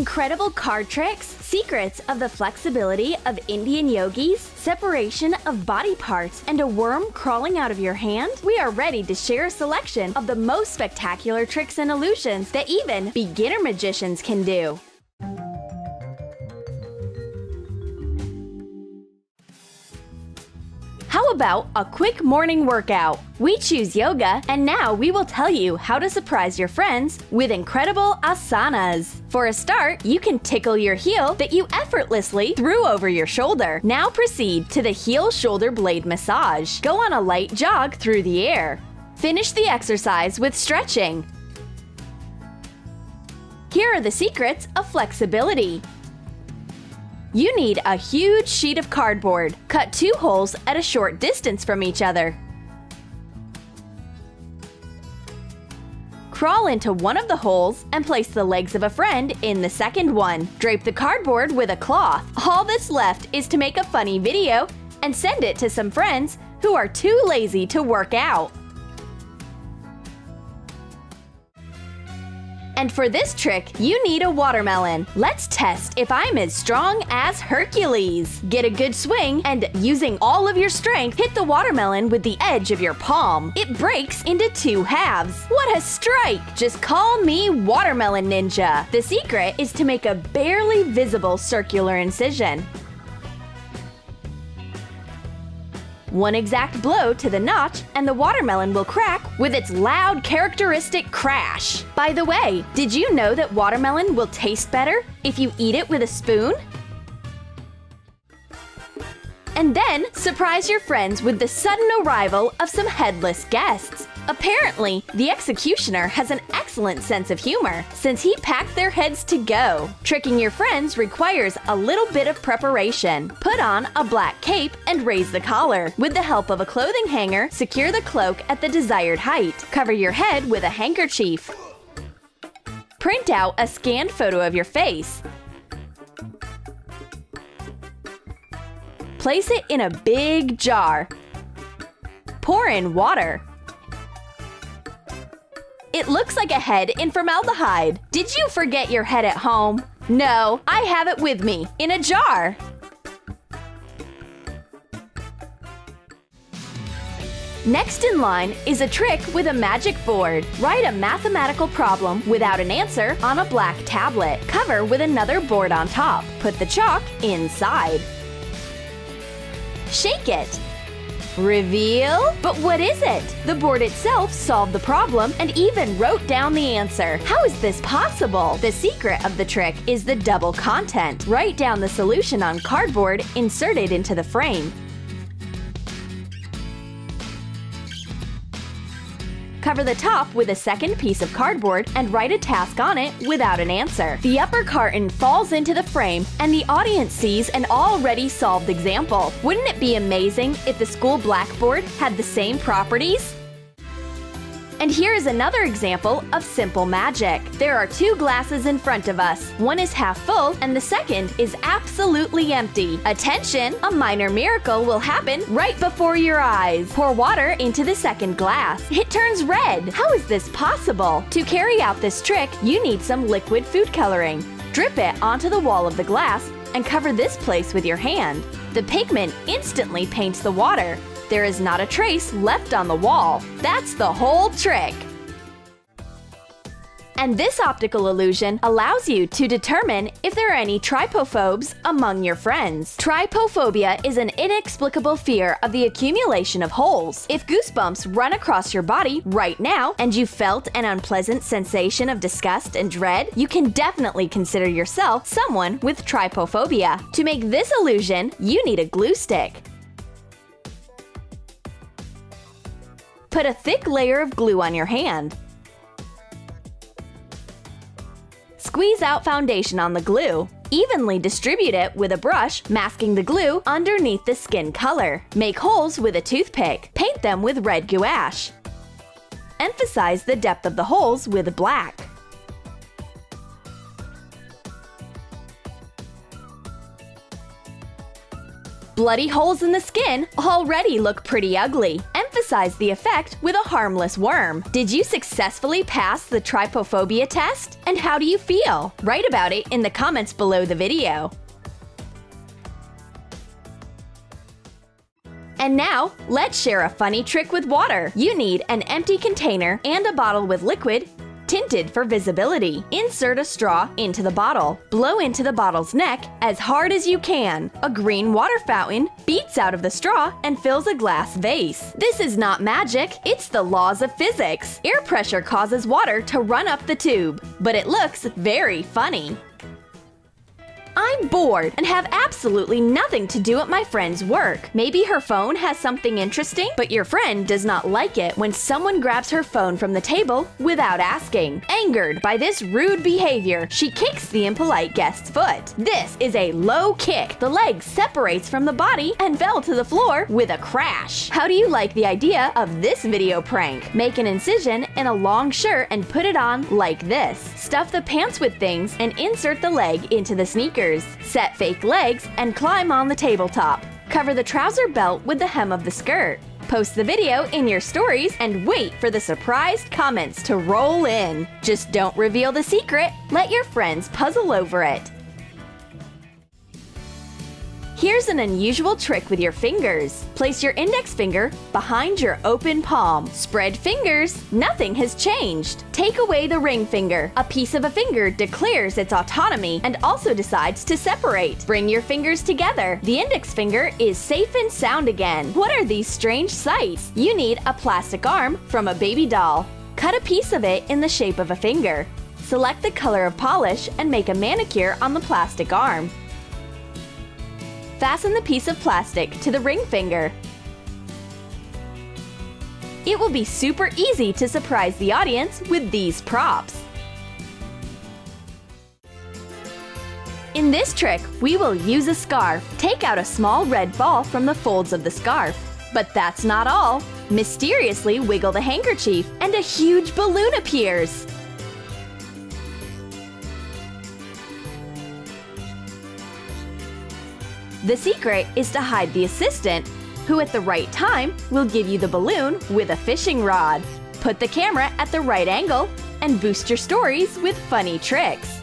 Incredible card tricks, secrets of the flexibility of Indian yogis, separation of body parts, and a worm crawling out of your hand? We are ready to share a selection of the most spectacular tricks and illusions that even beginner magicians can do. How about a quick morning workout? We choose yoga, and now we will tell you how to surprise your friends with incredible asanas. For a start, you can tickle your heel that you effortlessly threw over your shoulder. Now proceed to the heel shoulder blade massage. Go on a light jog through the air. Finish the exercise with stretching. Here are the secrets of flexibility. You need a huge sheet of cardboard. Cut 2 holes at a short distance from each other. Crawl into one of the holes and place the legs of a friend in the second one. Drape the cardboard with a cloth. All that's left is to make a funny video and send it to some friends who are too lazy to work out. And for this trick, you need a watermelon. Let's test if I'm as strong as Hercules. Get a good swing and, using all of your strength, hit the watermelon with the edge of your palm. It breaks into 2 halves. What a strike! Just call me Watermelon Ninja. The secret is to make a barely visible circular incision. One exact blow to the notch, and the watermelon will crack with its loud, characteristic crash. By the way, did you know that watermelon will taste better if you eat it with a spoon? And then, surprise your friends with the sudden arrival of some headless guests. Apparently, the executioner has an excellent sense of humor, since he packed their heads to go. Tricking your friends requires a little bit of preparation. Put on a black cape and raise the collar. With the help of a clothing hanger, secure the cloak at the desired height. Cover your head with a handkerchief. Print out a scanned photo of your face. Place it in a big jar. Pour in water. It looks like a head in formaldehyde. Did you forget your head at home? No, I have it with me, in a jar. Next in line is a trick with a magic board. Write a mathematical problem without an answer on a black tablet. Cover with another board on top. Put the chalk inside. Shake it. Reveal? But what is it? The board itself solved the problem and even wrote down the answer. How is this possible? The secret of the trick is the double content. Write down the solution on cardboard inserted into the frame. Cover the top with a second piece of cardboard and write a task on it without an answer. The upper carton falls into the frame and the audience sees an already solved example. Wouldn't it be amazing if the school blackboard had the same properties? And here is another example of simple magic. There are 2 glasses in front of us. One is half full and the second is absolutely empty. Attention! A minor miracle will happen right before your eyes. Pour water into the second glass. It turns red. How is this possible? To carry out this trick, you need some liquid food coloring. Drip it onto the wall of the glass and cover this place with your hand. The pigment instantly paints the water. There is not a trace left on the wall. That's the whole trick. And this optical illusion allows you to determine if there are any trypophobes among your friends. Trypophobia is an inexplicable fear of the accumulation of holes. If goosebumps run across your body right now and you felt an unpleasant sensation of disgust and dread, you can definitely consider yourself someone with trypophobia. To make this illusion, you need a glue stick. Put a thick layer of glue on your hand. Squeeze out foundation on the glue. Evenly distribute it with a brush, masking the glue underneath the skin color. Make holes with a toothpick. Paint them with red gouache. Emphasize the depth of the holes with black. Bloody holes in the skin already look pretty ugly. Emphasize emphasize the effect with a harmless worm. Did you successfully pass the trypophobia test? And how do you feel? Write about it in the comments below the video. And now, let's share a funny trick with water. You need an empty container and a bottle with liquid, tinted for visibility. Insert a straw into the bottle. Blow into the bottle's neck as hard as you can. A green water fountain beats out of the straw and fills a glass vase. This is not magic, it's the laws of physics. Air pressure causes water to run up the tube, but it looks very funny. I'm bored and have absolutely nothing to do at my friend's work. Maybe her phone has something interesting, but your friend does not like it when someone grabs her phone from the table without asking. Angered by this rude behavior, she kicks the impolite guest's foot. This is a low kick. The leg separates from the body and fell to the floor with a crash. How do you like the idea of this video prank? Make an incision in a long shirt and put it on like this. Stuff the pants with things and insert the leg into the sneakers. Set fake legs and climb on the tabletop. Cover the trouser belt with the hem of the skirt. Post the video in your stories and wait for the surprised comments to roll in. Just don't reveal the secret. Let your friends puzzle over it. Here's an unusual trick with your fingers. Place your index finger behind your open palm. Spread fingers. Nothing has changed. Take away the ring finger. A piece of a finger declares its autonomy and also decides to separate. Bring your fingers together. The index finger is safe and sound again. What are these strange sights? You need a plastic arm from a baby doll. Cut a piece of it in the shape of a finger. Select the color of polish and make a manicure on the plastic arm. Fasten the piece of plastic to the ring finger. It will be super easy to surprise the audience with these props. In this trick, we will use a scarf. Take out a small red ball from the folds of the scarf. But that's not all. Mysteriously wiggle the handkerchief and a huge balloon appears. The secret is to hide the assistant, who at the right time will give you the balloon with a fishing rod. Put the camera at the right angle and boost your stories with funny tricks.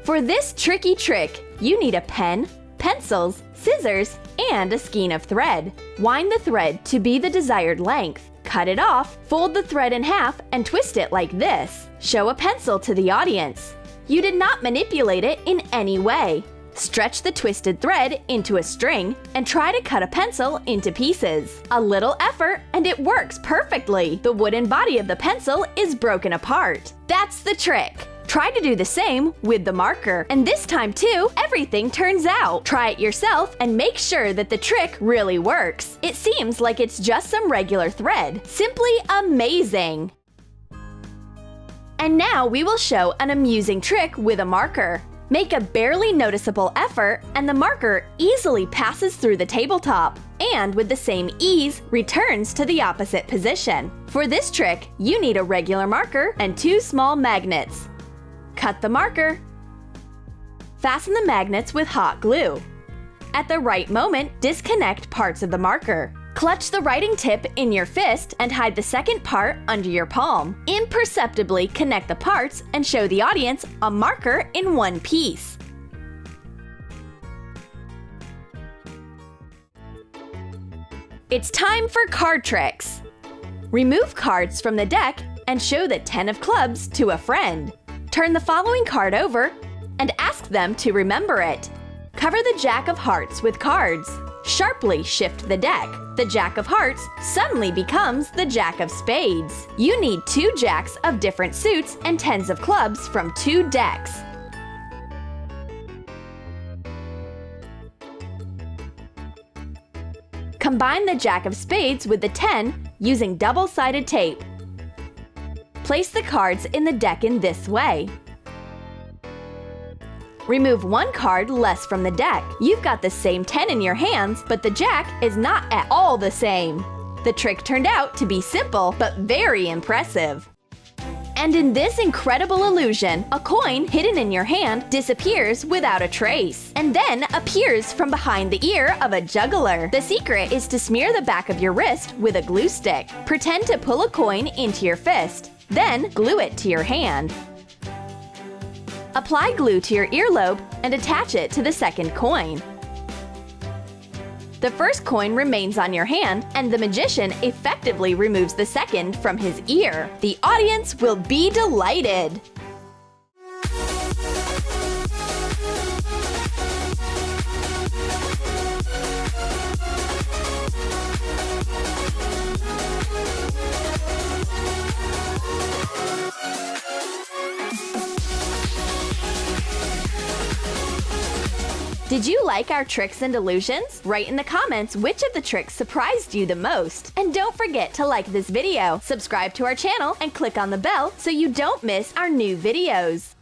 For this tricky trick, you need a pen, pencils, scissors, and a skein of thread. Wind the thread to be the desired length. Cut it off, fold the thread in half, and twist it like this. Show a pencil to the audience. You did not manipulate it in any way. Stretch the twisted thread into a string and try to cut a pencil into pieces. A little effort and it works perfectly. The wooden body of the pencil is broken apart. That's the trick. Try to do the same with the marker. And this time too, everything turns out. Try it yourself and make sure that the trick really works. It seems like it's just some regular thread. Simply amazing! And now we will show an amusing trick with a marker. Make a barely noticeable effort and the marker easily passes through the tabletop and with the same ease returns to the opposite position. For this trick, you need a regular marker and 2 small magnets. Cut the marker. Fasten the magnets with hot glue. At the right moment, disconnect parts of the marker. Clutch the writing tip in your fist and hide the second part under your palm. Imperceptibly connect the parts and show the audience a marker in one piece. It's time for card tricks. Remove cards from the deck and show the 10 of clubs to a friend. Turn the following card over and ask them to remember it. Cover the Jack of Hearts with cards. Sharply shift the deck. The Jack of Hearts suddenly becomes the Jack of Spades. You need 2 jacks of different suits and 10s of clubs from 2 decks. Combine the Jack of Spades with the 10 using double-sided tape. Place the cards in the deck in this way. Remove 1 card less from the deck. You've got the same 10 in your hands, but the Jack is not at all the same. The trick turned out to be simple, but very impressive. And in this incredible illusion, a coin hidden in your hand disappears without a trace, and then appears from behind the ear of a juggler. The secret is to smear the back of your wrist with a glue stick. Pretend to pull a coin into your fist, then glue it to your hand. Apply glue to your earlobe and attach it to the second coin. The first coin remains on your hand, and the magician effectively removes the second from his ear. The audience will be delighted! Did you like our tricks and illusions? Write in the comments which of the tricks surprised you the most. And don't forget to like this video, subscribe to our channel, and click on the bell so you don't miss our new videos.